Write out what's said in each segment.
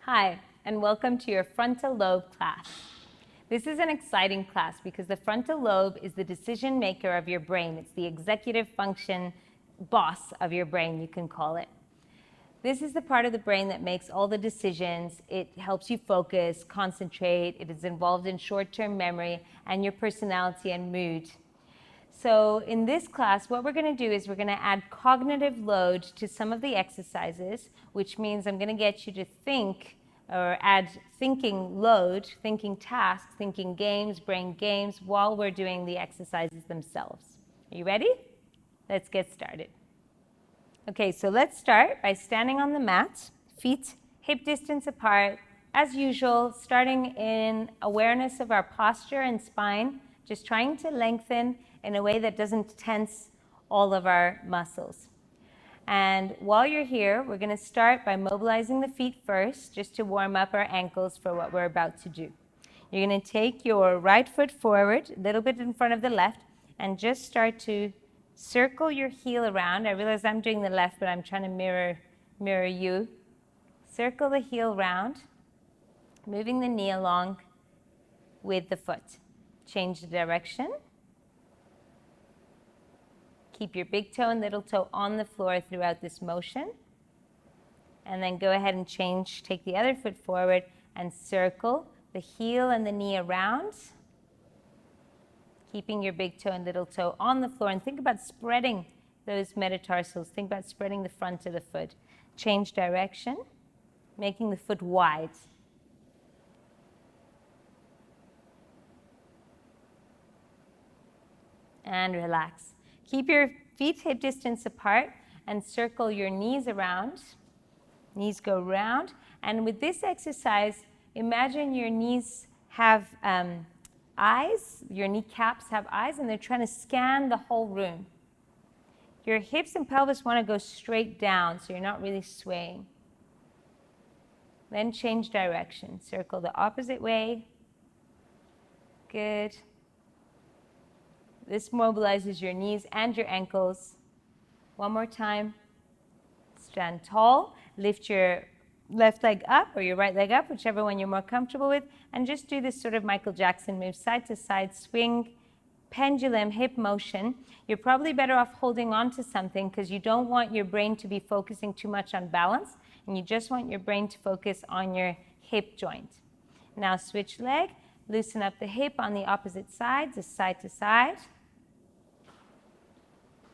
Hi, and welcome to your frontal lobe class. This is an exciting class because the frontal lobe is the decision maker of your brain. It's the executive function boss of your brain, you can call it. This is the part of the brain that makes all the decisions. It helps you focus, concentrate. It is involved in short-term memory and your personality and mood. So in this class, what we're going to do is we're going to add cognitive load to some of the exercises, which means I'm going to get you to think or add thinking load, thinking tasks, thinking games, brain games while we're doing the exercises themselves. Are you ready? Let's get started. Okay, so let's start by standing on the mat, feet hip distance apart, as usual, starting in awareness of our posture and spine, just trying to lengthen in a way that doesn't tense all of our muscles. And while you're here, we're going to start by mobilizing the feet first, just to warm up our ankles for what we're about to do. You're going to take your right foot forward, a little bit in front of the left, and just start to circle your heel around. I realize I'm doing the left, but I'm trying to mirror you. Circle the heel round, moving the knee along with the foot. Change the direction. Keep your big toe and little toe on the floor throughout this motion. And then go ahead and change, take the other foot forward and circle the heel and the knee around. Keeping your big toe and little toe on the floor. And think about spreading those metatarsals. Think about spreading the front of the foot. Change direction, making the foot wide. And relax. Keep your feet hip distance apart and circle your knees around. Knees go round. And with this exercise, imagine your knees have eyes, your kneecaps have eyes, and they're trying to scan the whole room. Your hips and pelvis want to go straight down, so you're not really swaying. Then change direction. Circle the opposite way. Good. This mobilizes your knees and your ankles. One more time. Stand tall. Lift your left leg up or your right leg up, whichever one you're more comfortable with, and just do this sort of Michael Jackson move, side to side, swing, pendulum, hip motion. You're probably better off holding on to something because you don't want your brain to be focusing too much on balance, and you just want your brain to focus on your hip joint. Now switch leg, loosen up the hip on the opposite side, just side to side.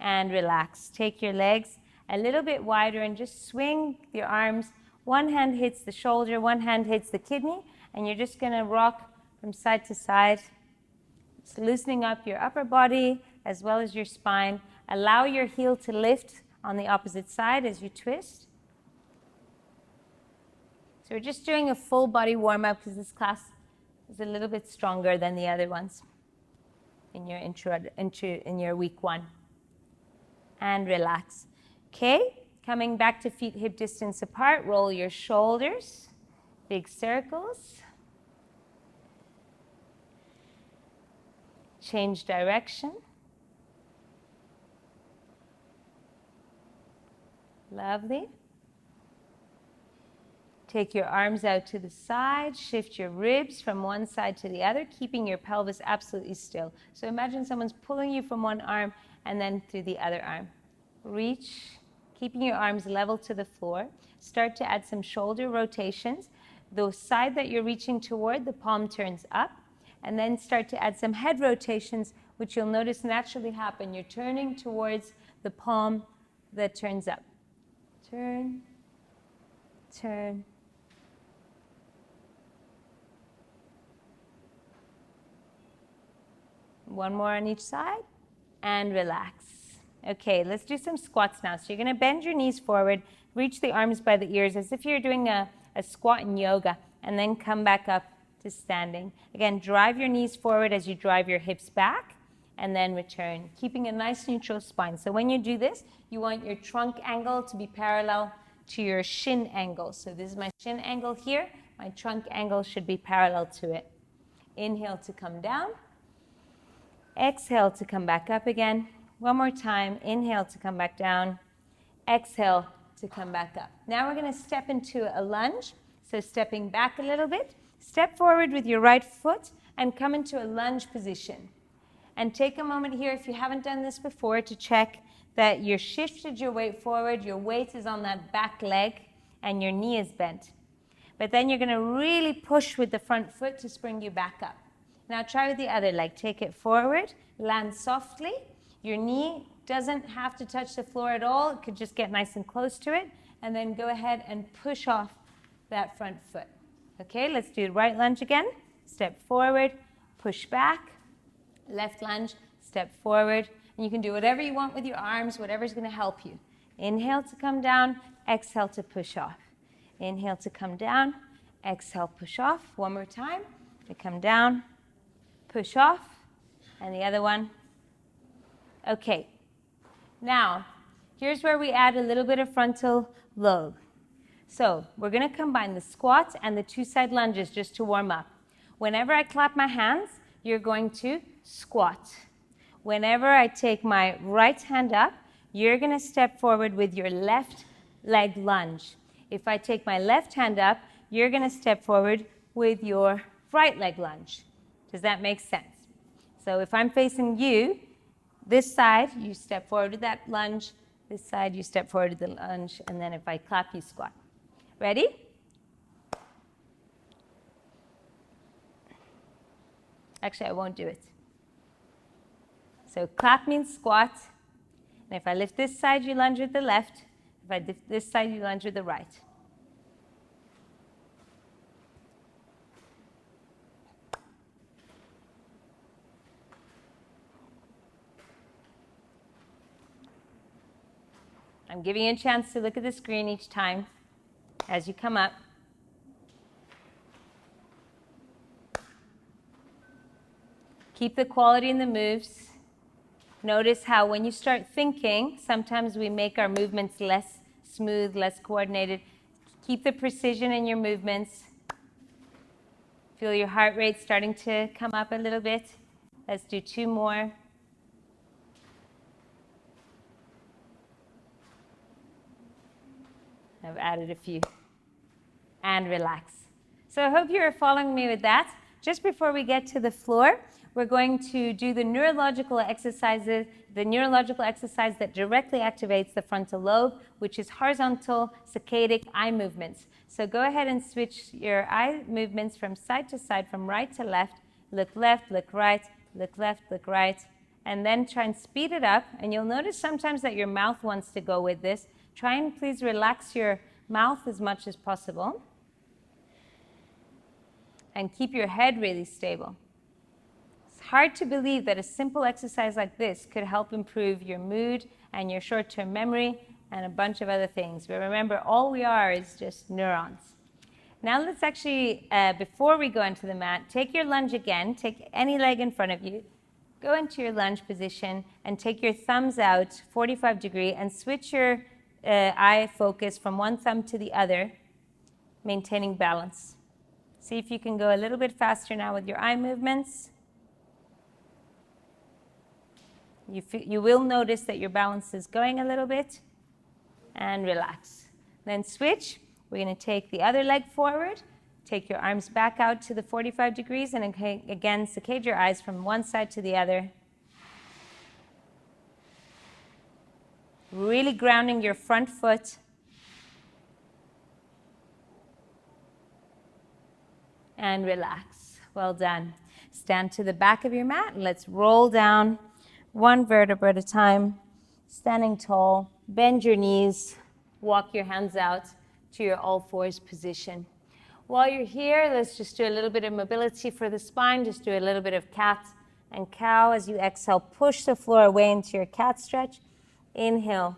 And relax. Take your legs a little bit wider and just swing your arms. One hand hits the shoulder, one hand hits the kidney, and you're just going to rock from side to side. It's loosening up your upper body as well as your spine. Allow your heel to lift on the opposite side as you twist. So we're just doing a full body warm-up because this class is a little bit stronger than the other ones in your week one. And relax. Okay, coming back to feet hip distance apart, roll your shoulders, big circles. Change direction. Lovely. Take your arms out to the side, shift your ribs from one side to the other, keeping your pelvis absolutely still. So imagine someone's pulling you from one arm and then through the other arm. Reach, keeping your arms level to the floor. Start to add some shoulder rotations. The side that you're reaching toward, the palm turns up. And then start to add some head rotations, which you'll notice naturally happen. You're turning towards the palm that turns up. Turn, turn. One more on each side. And relax. Okay, let's do some squats now. So you're going to bend your knees forward, reach the arms by the ears as if you're doing a squat in yoga, and then come back up to standing. Again, drive your knees forward as you drive your hips back, and then return, keeping a nice neutral spine. So when you do this, you want your trunk angle to be parallel to your shin angle. So this is my shin angle here. My trunk angle should be parallel to it. Inhale to come down. Exhale to come back up again. One more time. Inhale to come back down. Exhale to come back up. Now we're going to step into a lunge. So stepping back a little bit, step forward with your right foot and come into a lunge position. And take a moment here, if you haven't done this before, to check that you've shifted your weight forward, your weight is on that back leg, and your knee is bent. But then you're going to really push with the front foot to spring you back up. Now try with the other leg. Take it forward, land softly. Your knee doesn't have to touch the floor at all. It could just get nice and close to it. And then go ahead and push off that front foot. Okay, let's do the right lunge again. Step forward, push back. Left lunge, step forward. And you can do whatever you want with your arms, whatever's going to help you. Inhale to come down, exhale to push off. Inhale to come down, exhale, push off. One more time. To come down, push off. And the other one. Okay. Now, here's where we add a little bit of frontal lobe. So we're going to combine the squat and the two side lunges just to warm up. Whenever I clap my hands, you're going to squat. Whenever I take my right hand up, you're going to step forward with your left leg lunge. If I take my left hand up, you're going to step forward with your right leg lunge. Does that make sense? So if I'm facing you, this side, you step forward with that lunge. This side, you step forward with the lunge. And then if I clap, you squat. Ready? Actually, I won't do it. So clap means squat. And if I lift this side, you lunge with the left. If I lift this side, you lunge with the right. I'm giving you a chance to look at the screen each time as you come up. Keep the quality in the moves. Notice how when you start thinking, sometimes we make our movements less smooth, less coordinated. Keep the precision in your movements. Feel your heart rate starting to come up a little bit. Let's do two more. I've added a few. And relax. So I hope you're following me with that. Just before we get to the floor, we're going to do the neurological exercises, the neurological exercise that directly activates the frontal lobe, which is horizontal saccadic eye movements. So go ahead and switch your eye movements from side to side, from right to left. Look left, look right, look left, look right. And then try and speed it up. And you'll notice sometimes that your mouth wants to go with this. Try and please relax your mouth as much as possible. And keep your head really stable. It's hard to believe that a simple exercise like this could help improve your mood and your short-term memory and a bunch of other things. But remember, all we are is just neurons. Now let's actually, before we go into the mat, take your lunge again. Take any leg in front of you. Go into your lunge position and take your thumbs out 45 degree and switch your eye focus from one thumb to the other, maintaining balance. See if you can go a little bit faster now with your eye movements. You will notice that your balance is going a little bit. And relax. Then switch. We're going to take the other leg forward. Take your arms back out to the 45 degrees. And again, saccade your eyes from one side to the other. Really grounding your front foot. And relax. Well done. Stand to the back of your mat and let's roll down one vertebra at a time. Standing tall, bend your knees, walk your hands out to your all fours position. While you're here, let's just do a little bit of mobility for the spine. Just do a little bit of cat and cow. As you exhale, push the floor away into your cat stretch. Inhale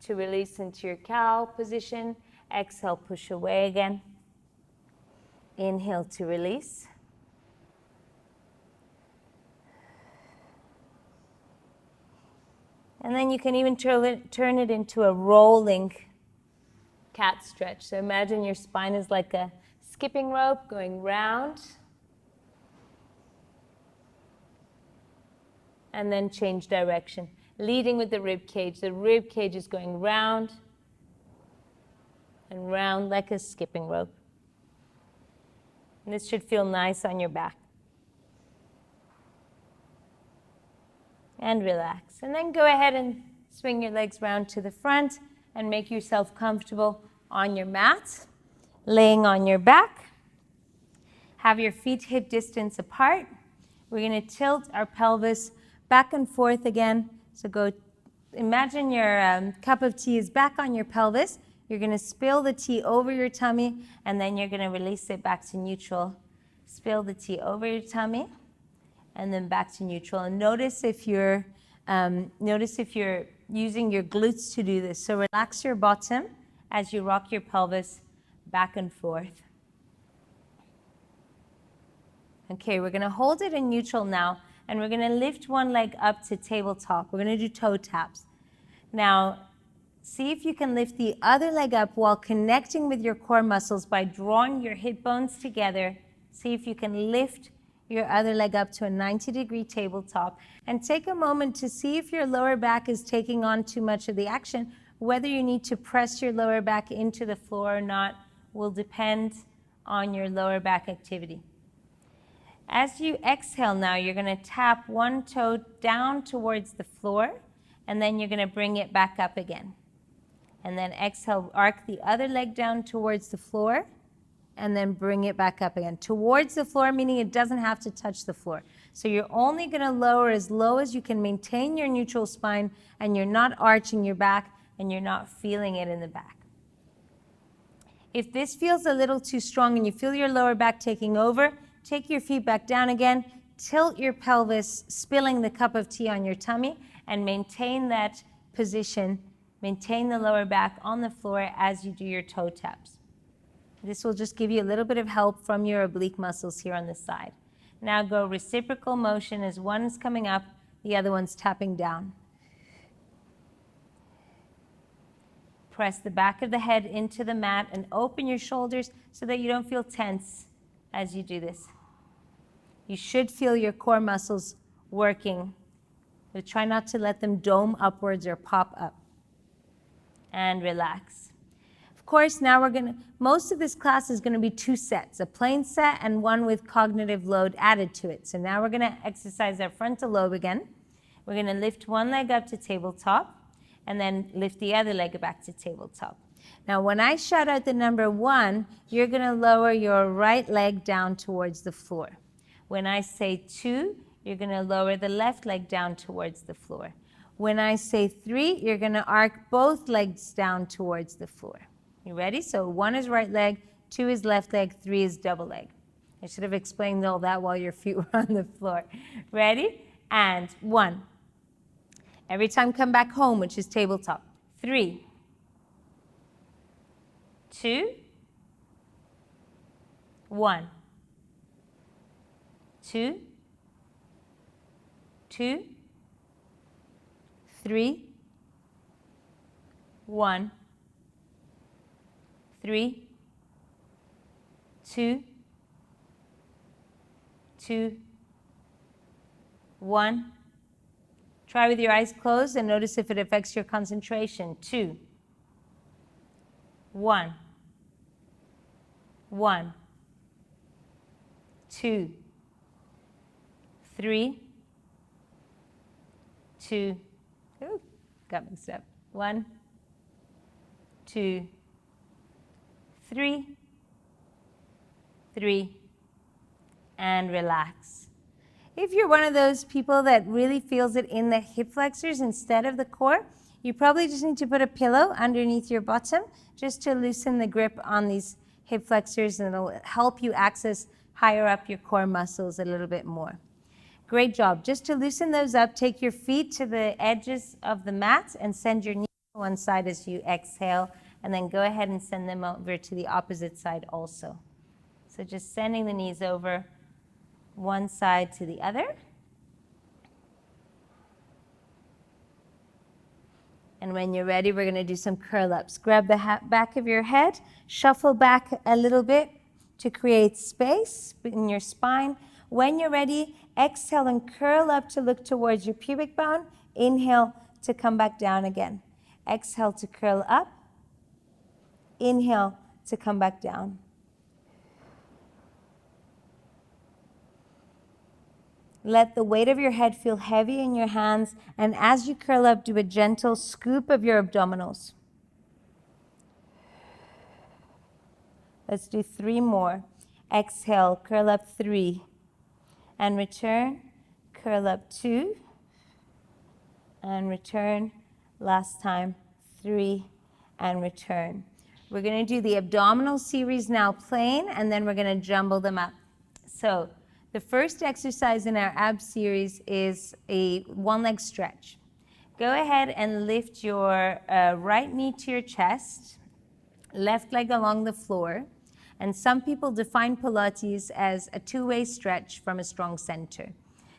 to release into your cow position. Exhale, push away again. Inhale to release. And then you can even turn it into a rolling cat stretch. So imagine your spine is like a skipping rope going round. And then change direction, leading with the rib cage. The rib cage is going round and round like a skipping rope. And this should feel nice on your back. And relax. And then go ahead and swing your legs round to the front and make yourself comfortable on your mat, laying on your back. Have your feet hip distance apart. We're going to tilt our pelvis back and forth again. So go, imagine your cup of tea is back on your pelvis. You're going to spill the tea over your tummy, and then you're going to release it back to neutral. Spill the tea over your tummy, and then back to neutral. And notice if you're using your glutes to do this. So relax your bottom as you rock your pelvis back and forth. Okay, we're going to hold it in neutral now, and we're going to lift one leg up to tabletop. We're going to do toe taps. Now, see if you can lift the other leg up while connecting with your core muscles by drawing your hip bones together. See if you can lift your other leg up to a 90-degree tabletop. And take a moment to see if your lower back is taking on too much of the action. Whether you need to press your lower back into the floor or not will depend on your lower back activity. As you exhale now, you're going to tap one toe down towards the floor, and then you're going to bring it back up again. And then exhale, arc the other leg down towards the floor, and then bring it back up again. Towards the floor, meaning it doesn't have to touch the floor. So you're only going to lower as low as you can maintain your neutral spine, and you're not arching your back, and you're not feeling it in the back. If this feels a little too strong and you feel your lower back taking over, take your feet back down again, tilt your pelvis, spilling the cup of tea on your tummy, and maintain that position. Maintain the lower back on the floor as you do your toe taps. This will just give you a little bit of help from your oblique muscles here on the side. Now go reciprocal motion as one is coming up, the other one's tapping down. Press the back of the head into the mat and open your shoulders so that you don't feel tense as you do this. You should feel your core muscles working, but try not to let them dome upwards or pop up. And relax. Of course, now most of this class is going to be 2 sets, a plain set and one with cognitive load added to it. So now we're going to exercise our frontal lobe again. We're going to lift one leg up to tabletop, and then lift the other leg back to tabletop. Now, when I shout out the number 1, you're going to lower your right leg down towards the floor. When I say 2, you're going to lower the left leg down towards the floor. When I say 3, you're going to arc both legs down towards the floor. You ready? So 1 is right leg, 2 is left leg, 3 is double leg. I should have explained all that while your feet were on the floor. Ready? And 1. Every time come back home, which is tabletop. 3, 2, 1. 2, 2, 3, 1, 3, 2, 2, 1. Try with your eyes closed and notice if it affects your concentration. 2, 1, 1, 2, 3, 2, ooh, got mixed up. 1, 2, 3, 3, and relax. If you're one of those people that really feels it in the hip flexors instead of the core, you probably just need to put a pillow underneath your bottom just to loosen the grip on these hip flexors, and it'll help you access higher up your core muscles a little bit more. Great job. Just to loosen those up, take your feet to the edges of the mat and send your knees to one side as you exhale, and then go ahead and send them over to the opposite side also. So just sending the knees over one side to the other. And when you're ready, we're going to do some curl-ups. Grab the back of your head, shuffle back a little bit to create space in your spine. When you're ready, exhale and curl up to look towards your pubic bone. Inhale to come back down again. Exhale to curl up. Inhale to come back down. Let the weight of your head feel heavy in your hands, and as you curl up, do a gentle scoop of your abdominals. Let's do 3 more. Exhale, curl up 3, and return, curl up 2, and return. Last time, 3, and return. We're going to do the abdominal series now plain, and then we're going to jumble them up. So the first exercise in our ab series is a one-leg stretch. Go ahead and lift your right knee to your chest, left leg along the floor, and some people define Pilates as a two-way stretch from a strong center.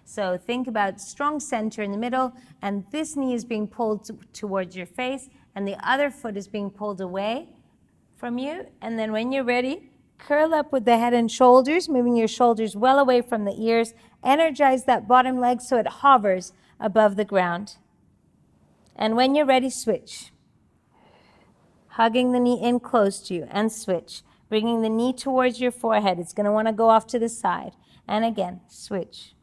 So think about strong center in the middle, and this knee is being pulled towards your face, and the other foot is being pulled away from you. And then when you're ready, curl up with the head and shoulders, moving your shoulders well away from the ears. Energize that bottom leg so it hovers above the ground. And when you're ready, switch. Hugging the knee in close to you, and switch. Bringing the knee towards your forehead. It's going to want to go off to the side. And again, switch.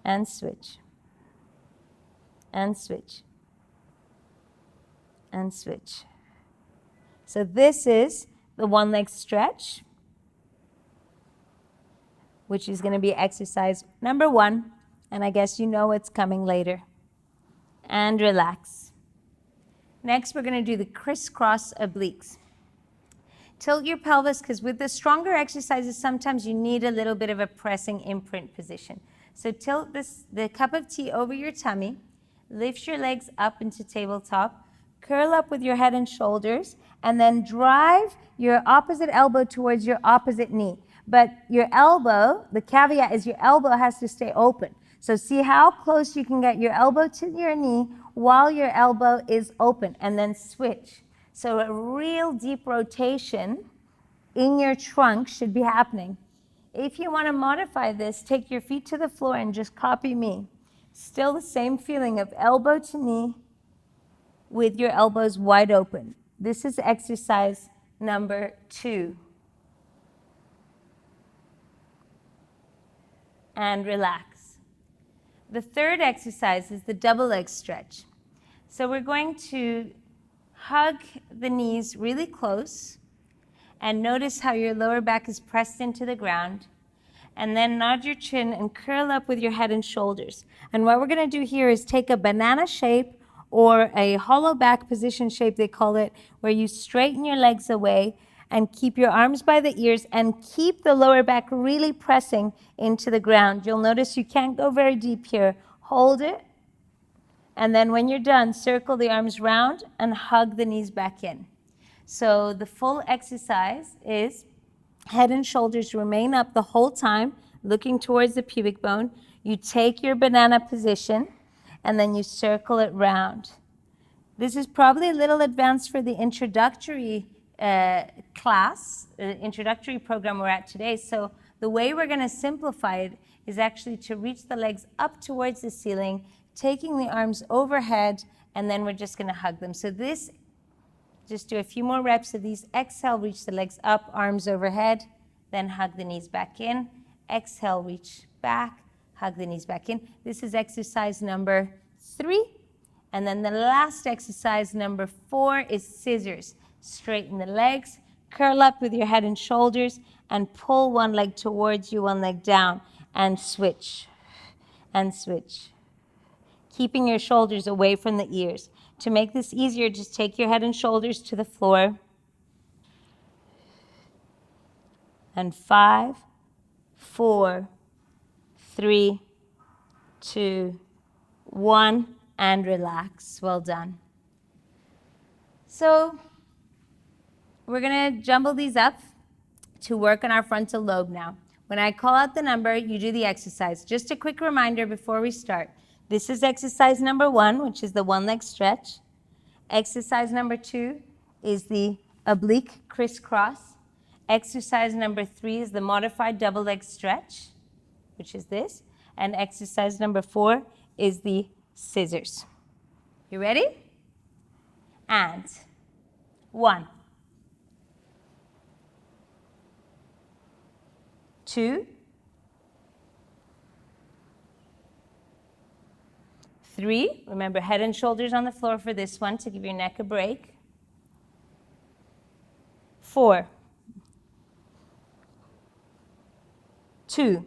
And switch. And switch. And switch. So this is the one-leg stretch, which is going to be exercise number 1. And I guess you know what's coming later. And relax. Next, we're going to do the crisscross obliques. Tilt your pelvis, because with the stronger exercises, sometimes you need a little bit of a pressing imprint position. So tilt the cup of tea over your tummy, lift your legs up into tabletop, curl up with your head and shoulders, and then drive your opposite elbow towards your opposite knee. But your elbow, the caveat is your elbow has to stay open. So see how close you can get your elbow to your knee while your elbow is open, and then switch. So a real deep rotation in your trunk should be happening. If you want to modify this, take your feet to the floor and just copy me. Still the same feeling of elbow to knee with your elbows wide open. This is exercise number 2. And relax. The third exercise is the double leg stretch. So we're going to hug the knees really close, and notice how your lower back is pressed into the ground. And then nod your chin and curl up with your head and shoulders. And what we're going to do here is take a banana shape, or a hollow back position shape, they call it, where you straighten your legs away and keep your arms by the ears and keep the lower back really pressing into the ground. You'll notice you can't go very deep here. Hold it. And then when you're done, circle the arms round and hug the knees back in. So the full exercise is head and shoulders remain up the whole time, looking towards the pubic bone. You take your banana position, and then you circle it round. This is probably a little advanced for the introductory class, introductory program we're at today. So the way we're going to simplify it is actually to reach the legs up towards the ceiling, taking the arms overhead, and then we're just going to hug them. So this, just do a few more reps of these. Exhale, reach the legs up, arms overhead, then hug the knees back in. Exhale, reach back, hug the knees back in. This is exercise number 3. And then the last exercise, number 4, is scissors. Straighten the legs, curl up with your head and shoulders, and pull one leg towards you, one leg down, and switch, and switch. Keeping your shoulders away from the ears. To make this easier, just take your head and shoulders to the floor. And 5, 4, 3, 2, 1, and relax. Well done. So we're going to jumble these up to work on our frontal lobe now. When I call out the number, you do the exercise. Just a quick reminder before we start. This is exercise number 1, which is the one-leg stretch. Exercise number 2 is the oblique crisscross. Exercise number 3 is the modified double leg stretch, which is this. And exercise number 4 is the scissors. You ready? And 1, 2, 3, remember head and shoulders on the floor for this one to give your neck a break. 4, 2.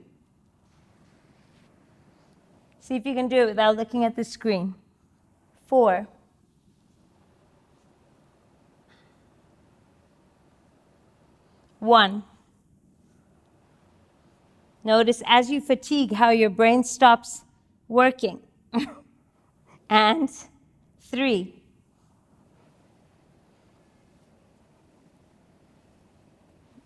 See if you can do it without looking at the screen. 4, 1. Notice as you fatigue how your brain stops working. And 3.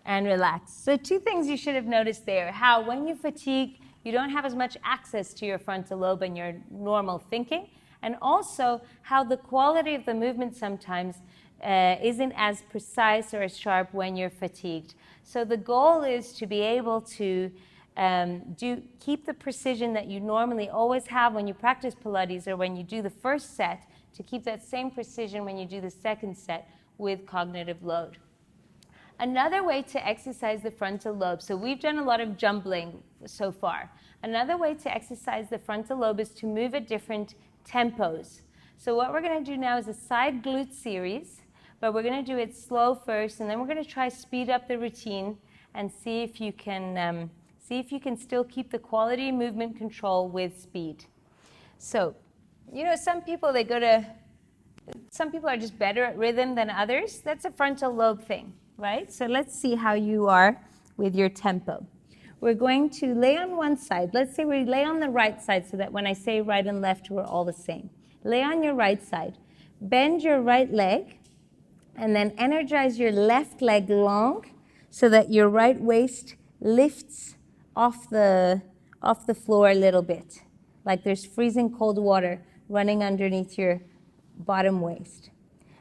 And relax. So 2 things you should have noticed there. How when you fatigue, you don't have as much access to your frontal lobe and your normal thinking. And also how the quality of the movement sometimes isn't as precise or as sharp when you're fatigued. So the goal is to be able to keep the precision that you normally always have when you practice Pilates or when you do the first set, to keep that same precision when you do the second set with cognitive load. Another way to exercise the frontal lobe, so we've done a lot of jumbling so far. Another way to exercise the frontal lobe is to move at different tempos. So what we're going to do now is a side glute series, but we're going to do it slow first, and then we're going to try speed up the routine and see if you can still keep the quality movement control with speed. So, you know, some people are just better at rhythm than others. That's a frontal lobe thing, right? So let's see how you are with your tempo. We're going to lay on one side. Let's say we lay on the right side so that when I say right and left, we're all the same. Lay on your right side. Bend your right leg, and then energize your left leg long so that your right waist lifts off the floor a little bit, like there's freezing cold water running underneath your bottom waist.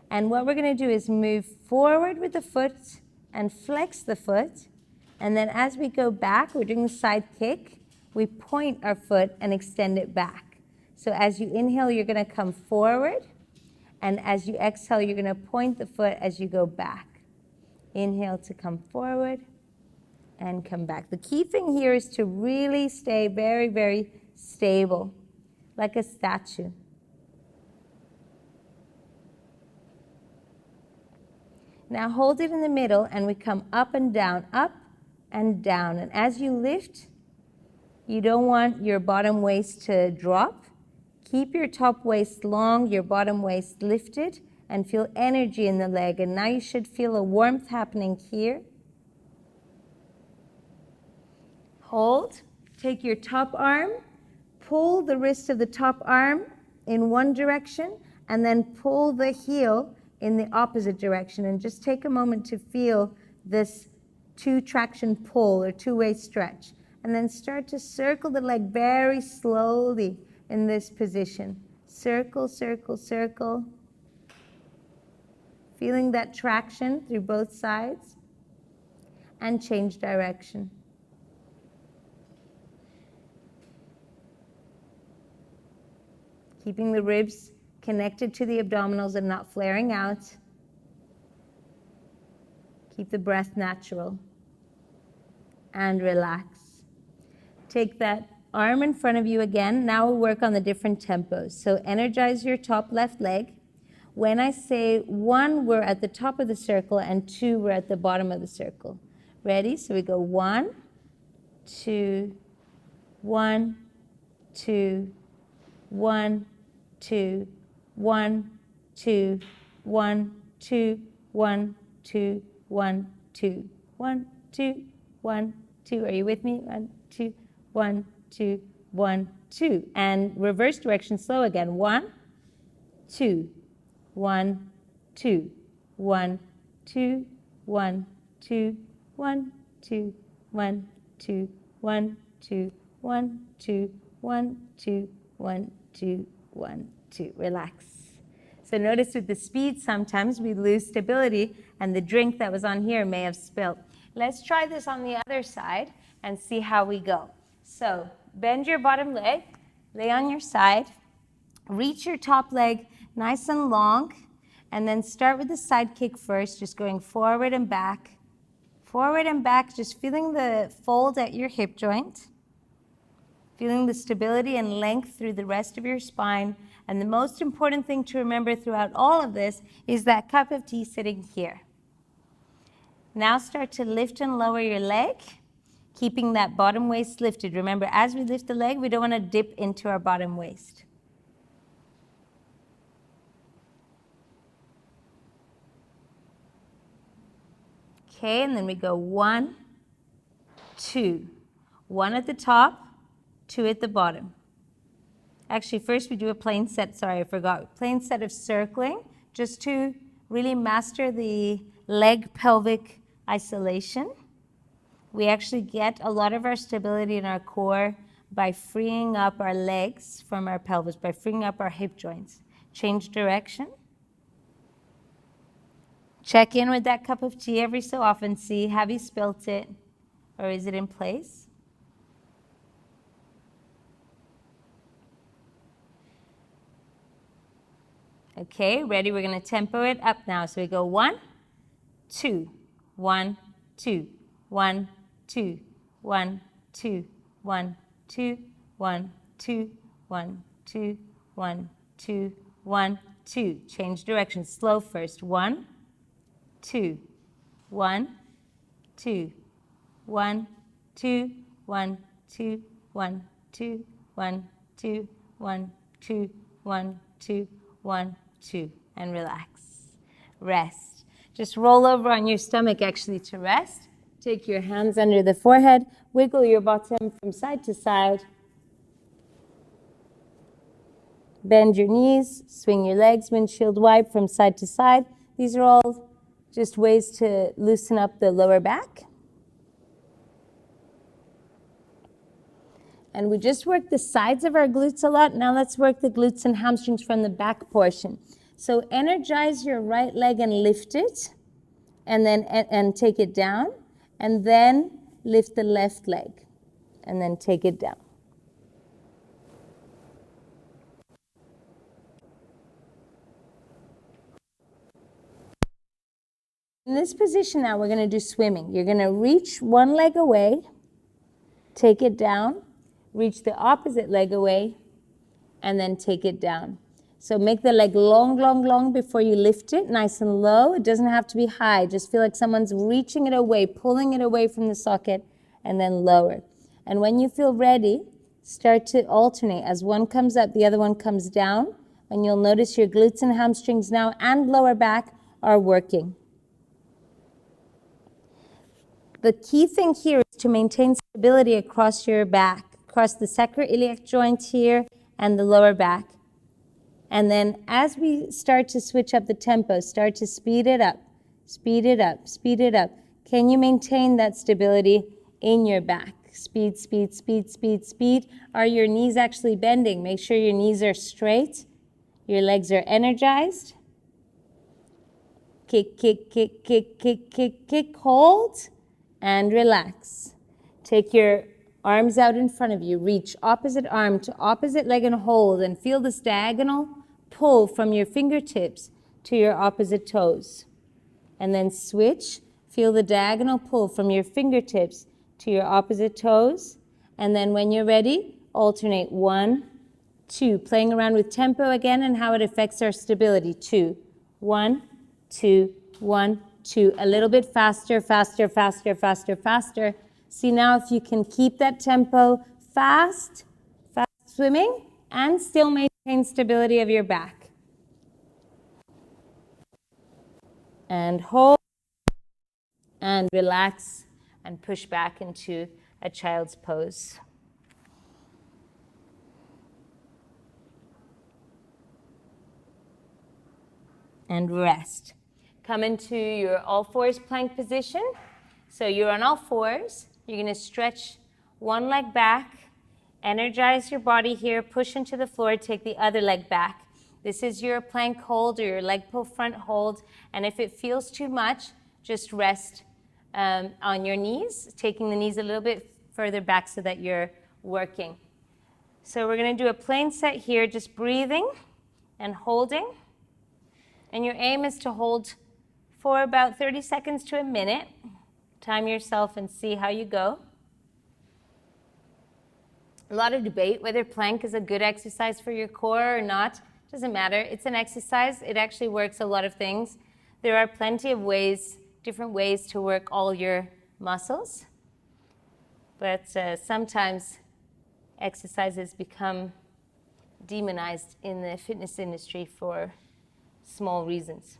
And what we're going to do is move forward with the foot and flex the foot. And then as we go back, we're doing the side kick. We point our foot and extend it back. So as you inhale, you're going to come forward. And as you exhale, you're going to point the foot as you go back. Inhale to come forward and come back. The key thing here is to really stay very, very stable, like a statue. Now hold it in the middle, and we come up and down, up and down. And as you lift, you don't want your bottom waist to drop. Keep your top waist long, your bottom waist lifted, and feel energy in the leg. And now you should feel a warmth happening here. Hold. Take your top arm, pull the wrist of the top arm in one direction, and then pull the heel in the opposite direction. And just take a moment to feel this two-traction pull or two-way stretch. And then start to circle the leg very slowly in this position. Circle, circle, circle. Feeling that traction through both sides. And change direction. Keeping the ribs connected to the abdominals and not flaring out. Keep the breath natural. And relax. Take that arm in front of you again. Now we'll work on the different tempos. So energize your top left leg. When I say 1, we're at the top of the circle, and 2, we're at the bottom of the circle. Ready? So we go 1, 2, 1, 2, 1, 2, 1, 2, 1, 2, 1, 2, 1, 2, 1, 2, 1, 2. Are you with me? 1, 2, 1, 2, 1, 2. And reverse direction slow again. 1, 2, 1, 2, 1, 2, 1, 2, 1, 2, 1, 2, 1, 2, 1, 2, 1, 2, 1, 2, 1, 2. Relax. So notice with the speed, sometimes we lose stability, and the drink that was on here may have spilled. Let's try this on the other side and see how we go. So bend your bottom leg, lay on your side, reach your top leg nice and long, and then start with the side kick first, just going forward and back, just feeling the fold at your hip joint. feeling the stability and length through the rest of your spine. And the most important thing to remember throughout all of this is that cup of tea sitting here. Now start to lift and lower your leg, keeping that bottom waist lifted. Remember, as we lift the leg, we don't want to dip into our bottom waist. Okay, and then we go 1, 2. 1 at the top, 2 at the bottom. Actually, first we do a plain set. Sorry, I forgot. Plain set of circling, just to really master the leg pelvic isolation. We actually get a lot of our stability in our core by freeing up our legs from our pelvis, by freeing up our hip joints. Change direction. Check in with that cup of tea every so often. See, have you spilt it or is it in place? Okay, ready? We're going to tempo it up now. So we go 1, 2, 1, 2, 1, 2, 1, 2, 1, 2, 1, 2, 1, 2, 1, 2, 1, 2. Change direction. Slow first. 1, 2, 1, 2, 1, 2, 1, 2, 1, 2, 1, 2, 1, 2, 1, 2, 1, 2, and relax. Rest. Just roll over on your stomach actually to rest. Take your hands under the forehead, wiggle your bottom from side to side. Bend your knees, swing your legs, windshield wipe from side to side. These are all just ways to loosen up the lower back. And we just work the sides of our glutes a lot. Now let's work the glutes and hamstrings from the back portion. So energize your right leg and lift it, and then and take it down, and then lift the left leg, and then take it down. In this position now, we're going to do swimming. You're going to reach one leg away, take it down, reach the opposite leg away, and then take it down. So make the leg long, long, long before you lift it, nice and low. It doesn't have to be high. Just feel like someone's reaching it away, pulling it away from the socket, and then lower. And when you feel ready, start to alternate. As one comes up, the other one comes down, and you'll notice your glutes and hamstrings now and lower back are working. The key thing here is to maintain stability across your back, across the sacroiliac joint here and the lower back. And then as we start to switch up the tempo, start to speed it up, speed it up, speed it up. Can you maintain that stability in your back? Speed, speed, speed, speed, speed. Are your knees actually bending? Make sure your knees are straight. Your legs are energized. Kick, kick, kick, kick, kick, kick, kick. Hold and relax. Take your arms out in front of you. Reach opposite arm to opposite leg and hold, and feel this diagonal pull from your fingertips to your opposite toes. And then switch. Feel the diagonal pull from your fingertips to your opposite toes. And then when you're ready, alternate 1, 2. Playing around with tempo again and how it affects our stability. 2, 1, 2, 1, 2. A little bit faster, faster, faster, faster, faster. See now if you can keep that tempo fast, fast swimming, and still maintain stability of your back. And hold, and relax, and push back into a child's pose. And rest. Come into your all fours plank position. So you're on all fours. You're going to stretch one leg back, energize your body here, push into the floor, take the other leg back. This is your plank hold or your leg pull front hold. And if it feels too much, just rest on your knees, taking the knees a little bit further back so that you're working. So we're going to do a plain set here, just breathing and holding. And your aim is to hold for about 30 seconds to a minute. Time yourself and see how you go. A lot of debate whether plank is a good exercise for your core or not. Doesn't matter. It's an exercise. It actually works a lot of things. There are plenty of ways, different ways to work all your muscles. But sometimes exercises become demonized in the fitness industry for small reasons.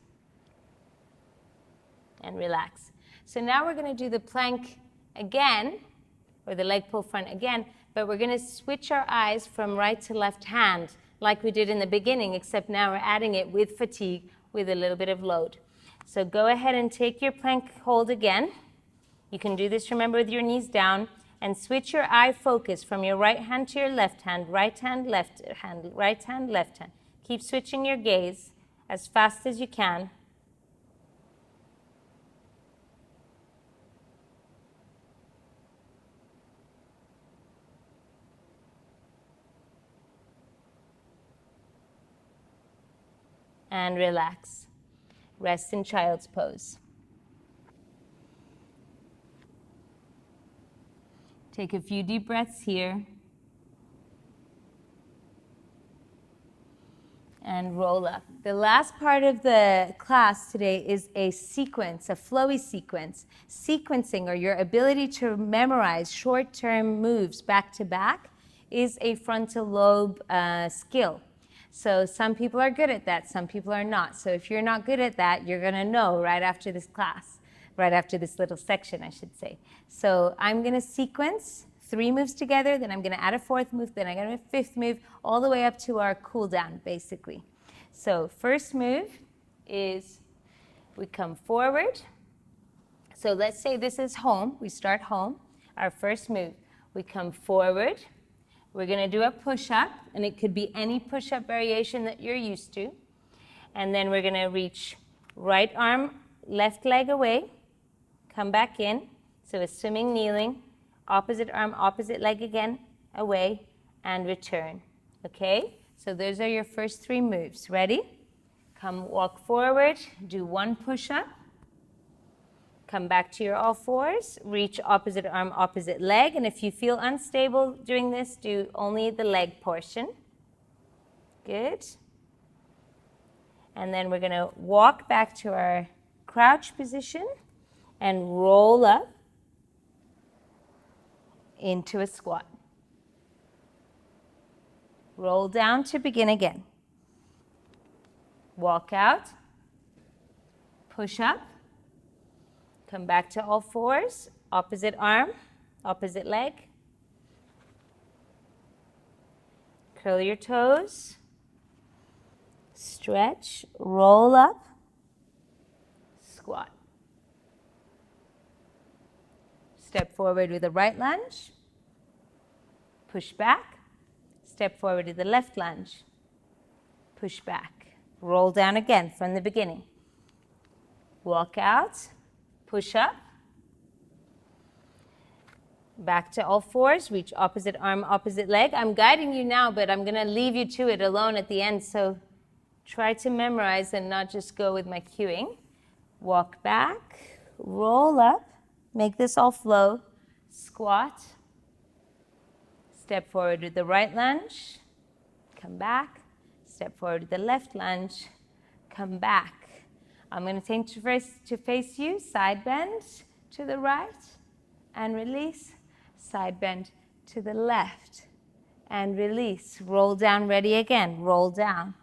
And relax. So now we're going to do the plank again, or the leg pull front again, but we're going to switch our eyes from right to left hand like we did in the beginning, except now we're adding it with fatigue, with a little bit of load. So go ahead and take your plank hold again. You can do this, remember, with your knees down, and switch your eye focus from your right hand to your left hand, right hand, left hand, right hand, left hand. Keep switching your gaze as fast as you can. And relax. Rest in child's pose. Take a few deep breaths here. And roll up. The last part of the class today is a sequence, a flowy sequence. Sequencing, or your ability to memorize short-term moves back to back, is a frontal lobe skill. So some people are good at that, some people are not. So if you're not good at that, you're going to know right after this class, right after this little section, I should say. So I'm going to sequence 3 moves together, then I'm going to add a 4th move, then I'm going to add a 5th move, all the way up to our cool down, basically. So first move is we come forward. So let's say this is home. We start home. Our first move, we come forward. We're going to do a push-up, and it could be any push-up variation that you're used to. And then we're going to reach right arm, left leg away, come back in. So assuming kneeling, opposite arm, opposite leg again, away, and return. Okay? So those are your first 3 moves. Ready? Come walk forward, do 1 push-up. Come back to your all fours, reach opposite arm, opposite leg, and if you feel unstable doing this, do only the leg portion. Good. And then we're going to walk back to our crouch position and roll up into a squat. Roll down to begin again. Walk out, push up. Come back to all fours, opposite arm, opposite leg. Curl your toes. Stretch, roll up, squat. Step forward with the right lunge. Push back. Step forward to the left lunge. Push back. Roll down again from the beginning. Walk out. Push up, back to all fours, reach opposite arm, opposite leg. I'm guiding you now, but I'm going to leave you to it alone at the end, so try to memorize and not just go with my cueing. Walk back, roll up, make this all flow, squat, step forward with the right lunge, come back, step forward with the left lunge, come back. I'm going to take to face you, side bend to the right, and release, side bend to the left, and release. Roll down, ready again, roll down.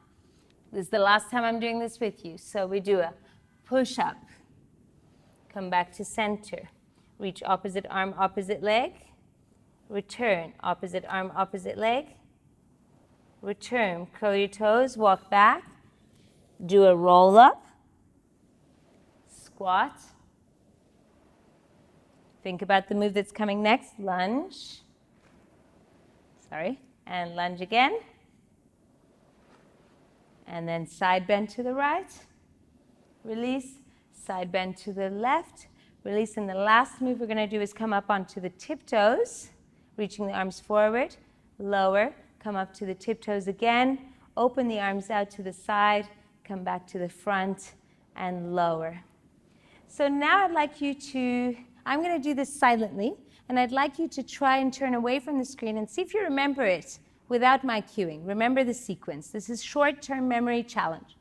This is the last time I'm doing this with you. So we do a push up, come back to center, reach opposite arm, opposite leg, return, opposite arm, opposite leg, return, curl your toes, walk back, do a roll up, squat. Think about the move that's coming next. Lunge. Sorry. And lunge again. And then side bend to the right. Release. Side bend to the left. Release. And the last move we're going to do is come up onto the tiptoes, reaching the arms forward, lower, come up to the tiptoes again, open the arms out to the side, come back to the front, and lower. So now I'd like you to, I'm going to do this silently, and I'd like you to try and turn away from the screen and see if you remember it without my cueing. Remember the sequence. This is short-term memory challenge.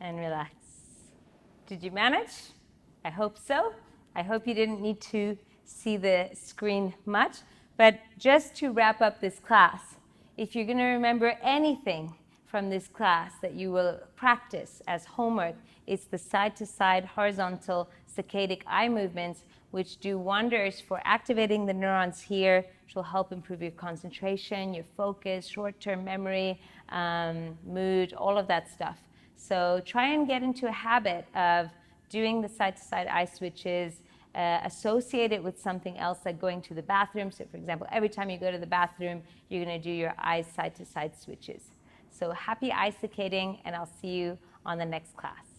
And relax. Did you manage? I hope so. I hope you didn't need to see the screen much. But just to wrap up this class, if you're going to remember anything from this class that you will practice as homework, it's the side-to-side horizontal saccadic eye movements, which do wonders for activating the neurons here, which will help improve your concentration, your focus, short-term memory, mood, all of that stuff. So try and get into a habit of doing the side-to-side eye switches, associate it with something else like going to the bathroom. So for example, every time you go to the bathroom, you're going to do your eyes side-to-side switches. So happy eye saccading, and I'll see you on the next class.